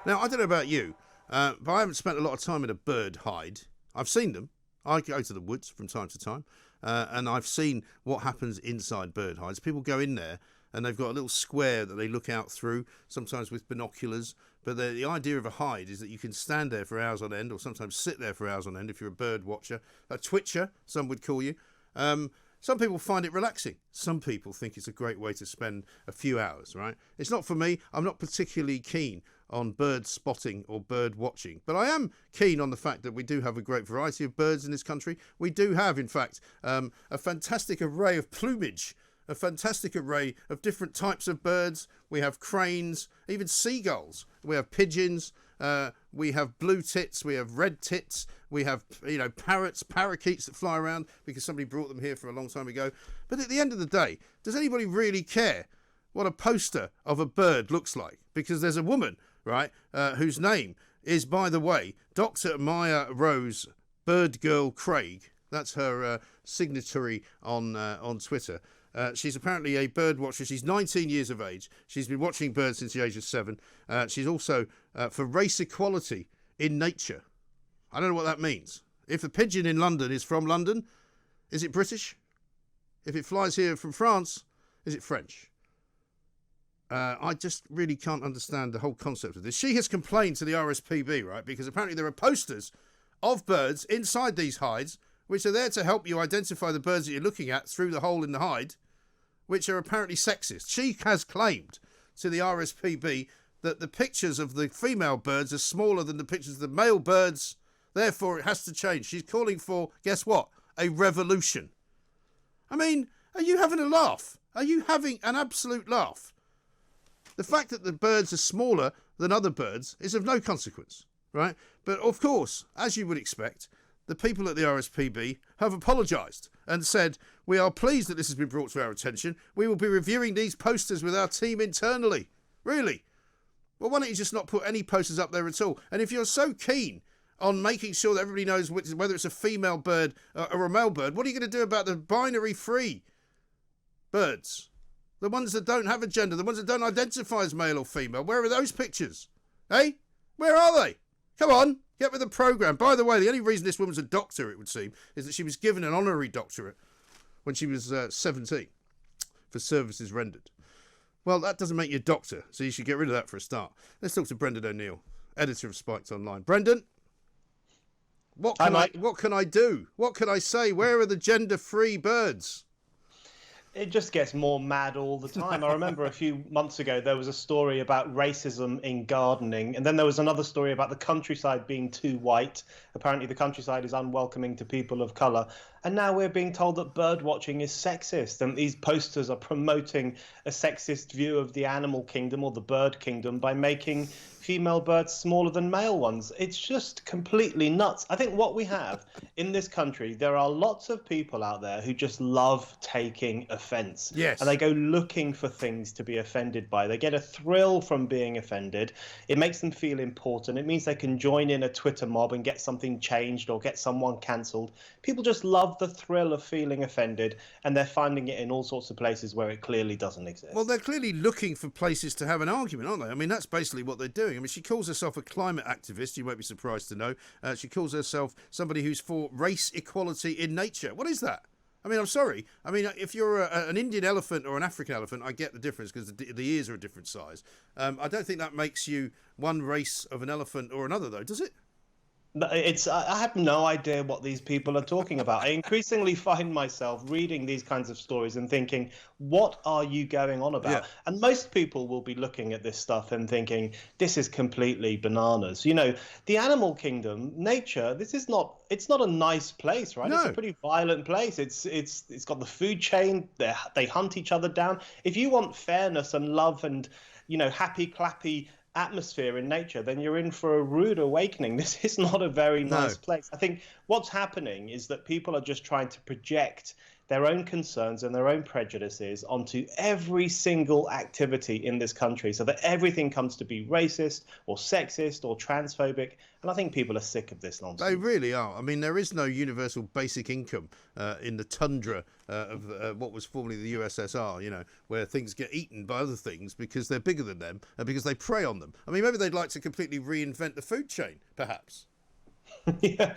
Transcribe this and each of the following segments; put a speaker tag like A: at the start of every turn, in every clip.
A: Now, I don't know about you, but I haven't spent a lot of time in a bird hide. I've seen them. I go to the woods from time to time, and I've seen what happens inside bird hides. People go in there, and they've got a little square that they look out through, sometimes with binoculars. But the idea of a hide is that you can stand there for hours on end, or sometimes sit there for hours on end if you're a bird watcher. A twitcher, some would call you. Some people find it relaxing. Some people think it's a great way to spend a few hours, right? It's not for me. I'm not particularly keen on bird spotting or bird watching, but I am keen on the fact that we do have a great variety of birds in this country. We do have, in fact, a fantastic array of plumage, a fantastic array of different types of birds. We have cranes, even seagulls. We have pigeons. We have blue tits. We have red tits. We have, parrots, parakeets that fly around because somebody brought them here from a long time ago. But at the end of the day, does anybody really care what a poster of a bird looks like? Because there's a woman, right, whose name is, by the way, Dr. Maya Rose Bird Girl Craig. That's her signatory on Twitter. She's apparently a bird watcher. She's 19 years of age. She's been watching birds since the age of 7. She's also for race equality in nature. I don't know what that means. If the pigeon in London is from London, is it British? If it flies here from France, is it French? I just really can't understand the whole concept of this. She has complained to the RSPB, right, because apparently there are posters of birds inside these hides which are there to help you identify the birds that you're looking at through the hole in the hide, which are apparently sexist. She has claimed to the RSPB that the pictures of the female birds are smaller than the pictures of the male birds, therefore it has to change. She's calling for, guess what, a revolution. I mean, are you having a laugh? Are you having an absolute laugh? The fact that the birds are smaller than other birds is of no consequence, right? But of course, as you would expect, the people at the RSPB have apologised and said, we are pleased that this has been brought to our attention. We will be reviewing these posters with our team internally. Really? Well, why don't you just not put any posters up there at all? And if you're so keen on making sure that everybody knows whether it's a female bird or a male bird, what are you going to do about the binary-free birds? The ones that don't have a gender, the ones that don't identify as male or female. Where are those pictures? Eh? Where are they? Come on, get with the programme. By the way, the only reason this woman's a doctor, it would seem, is that she was given an honorary doctorate when she was 17 for services rendered. Well, that doesn't make you a doctor, so you should get rid of that for a start. Let's talk to Brendan O'Neill, editor of Spiked Online. Brendan, what can I do? What can I say? Where are the gender-free birds?
B: It just gets more mad all the time. I remember a few months ago, there was a story about racism in gardening. And then there was another story about the countryside being too white. Apparently the countryside is unwelcoming to people of colour. And now we're being told that bird watching is sexist. And these posters are promoting a sexist view of the animal kingdom or the bird kingdom by making female birds smaller than male ones. It's just completely nuts. I think what we have in this country, there are lots of people out there who just love taking offense.
A: Yes.
B: And they go looking for things to be offended by. They get a thrill from being offended. It makes them feel important. It means they can join in a Twitter mob and get something changed or get someone cancelled. People just love the thrill of feeling offended, and they're finding it in all sorts of places where it clearly doesn't exist.
A: Well, they're clearly looking for places to have an argument, aren't they? I mean, that's basically what they're doing. I mean, she calls herself a climate activist, you won't be surprised to know. She calls herself somebody who's for race equality in nature. What is that? I mean, I'm sorry. I mean, if you're an Indian elephant or an African elephant, I get the difference because the ears are a different size. I don't think that makes you one race of an elephant or another, though, does it?
B: I have no idea what these people are talking about. I increasingly find myself reading these kinds of stories and thinking, what are you going on about?
A: Yeah.
B: And most people will be looking at this stuff and thinking, this is completely bananas. You know, the animal kingdom, nature, it's not a nice place, right?
A: No.
B: It's a pretty violent place. It's got the food chain. They hunt each other down. If you want fairness and love and, happy, clappy atmosphere in nature, then you're in for a rude awakening. This is not a very nice place. I think what's happening is that people are just trying to project their own concerns and their own prejudices onto every single activity in this country, so that everything comes to be racist or sexist or transphobic. And I think people are sick of this nonsense.
A: They really are. I mean, there is no universal basic income in the tundra of what was formerly the USSR, you know, where things get eaten by other things because they're bigger than them and because they prey on them. I mean, maybe they'd like to completely reinvent the food chain, perhaps.
B: Yeah,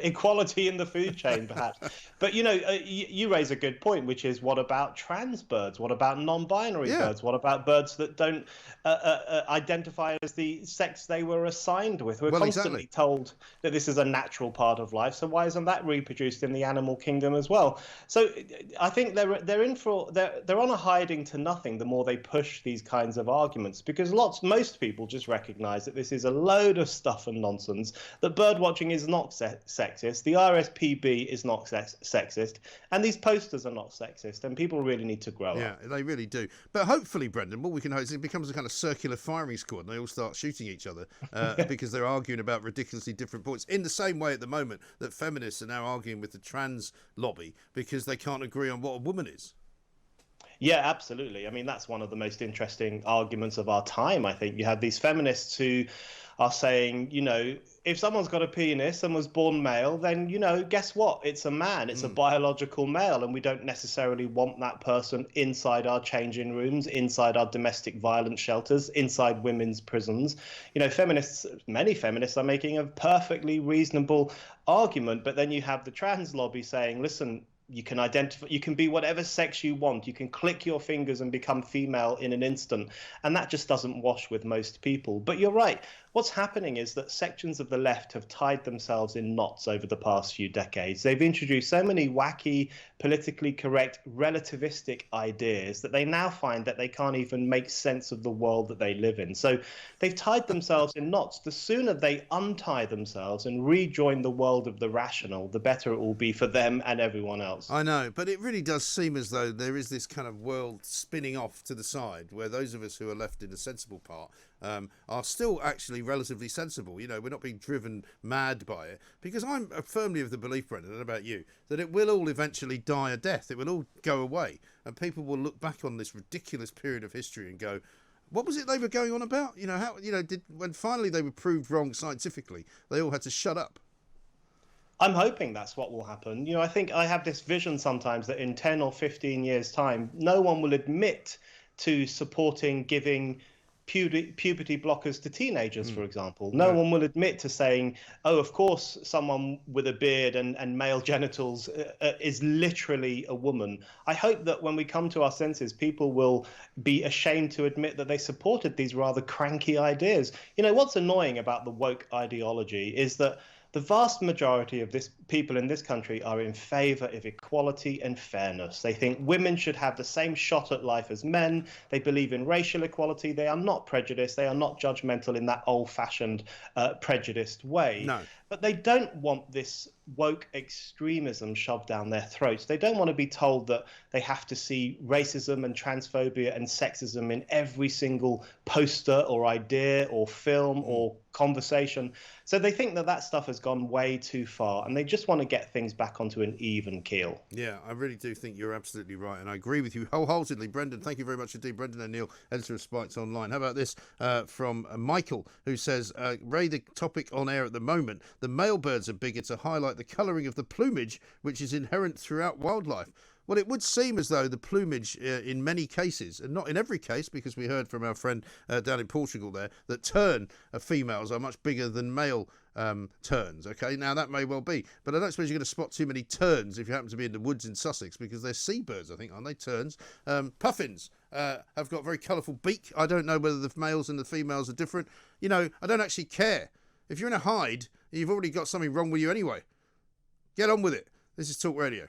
B: equality in the food chain, perhaps. But, you know, you raise a good point, which is, what about trans birds? What about non-binary birds? What about birds that don't identify as the sex they were assigned with? We're constantly told that this is a natural part of life. So why isn't that reproduced in the animal kingdom as well? So I think they're on a hiding to nothing the more they push these kinds of arguments, because most people just recognize that this is a load of stuff and nonsense, that bird watching is not sexist, the RSPB is not sexist, and these posters are not sexist, and people really need to grow up.
A: Yeah, they really do. But hopefully, Brendan, what we can hope is it becomes a kind of circular firing squad and they all start shooting each other because they're arguing about ridiculously different points, in the same way at the moment that feminists are now arguing with the trans lobby because they can't agree on what a woman is.
B: Yeah, absolutely. I mean, that's one of the most interesting arguments of our time, I think. You have these feminists who are saying, you know, if someone's got a penis and was born male, then, you know, guess what? It's a man. It's a biological male. And we don't necessarily want that person inside our changing rooms, inside our domestic violence shelters, inside women's prisons. You know, many feminists are making a perfectly reasonable argument. But then you have the trans lobby saying, listen, you can be whatever sex you want. You can click your fingers and become female in an instant. And that just doesn't wash with most people. But you're right. What's happening is that sections of the left have tied themselves in knots over the past few decades. They've introduced so many wacky, politically correct, relativistic ideas that they now find that they can't even make sense of the world that they live in. So they've tied themselves in knots. The sooner they untie themselves and rejoin the world of the rational, the better it will be for them and everyone else.
A: I know, but it really does seem as though there is this kind of world spinning off to the side where those of us who are left in the sensible part are still actually relatively sensible. You know, we're not being driven mad by it, because I'm firmly of the belief, Brendan, and about you, that it will all eventually die a death. It will all go away, and people will look back on this ridiculous period of history and go, what was it they were going on about? You know, how, you know, when finally they were proved wrong scientifically, they all had to shut up.
B: I'm hoping that's what will happen. You know, I think I have this vision sometimes that in 10 or 15 years' time, no one will admit to supporting giving puberty blockers to teenagers, for example. No one will admit to saying, oh, of course, someone with a beard and male genitals is literally a woman. I hope that when we come to our senses, people will be ashamed to admit that they supported these rather cranky ideas. You know, what's annoying about the woke ideology is that the vast majority of people in this country are in favor of equality and fairness. They think women should have the same shot at life as men. They believe in racial equality. They are not prejudiced. They are not judgmental in that old-fashioned, prejudiced way.
A: No.
B: But they don't want this woke extremism shoved down their throats. They don't want to be told that they have to see racism and transphobia and sexism in every single poster or idea or film or conversation. So they think that that stuff has gone way too far, and they just want to get things back onto an even keel.
A: Yeah, I really do think you're absolutely right, and I agree with you wholeheartedly. Brendan, thank you very much indeed. Brendan O'Neill, editor of Spikes Online. How about this from Michael, who says, Ray, the topic on air at the moment, the male birds are bigger to highlight the colouring of the plumage, which is inherent throughout wildlife. Well, it would seem as though the plumage in many cases, and not in every case, because we heard from our friend down in Portugal there, that tern females are much bigger than male terns. Okay, now that may well be, but I don't suppose you're going to spot too many terns if you happen to be in the woods in Sussex, because they're seabirds, I think, aren't they? Terns. Puffins have got a very colourful beak. I don't know whether the males and the females are different. You know, I don't actually care. If you're in a hide, you've already got something wrong with you anyway. Get on with it. This is Talk Radio.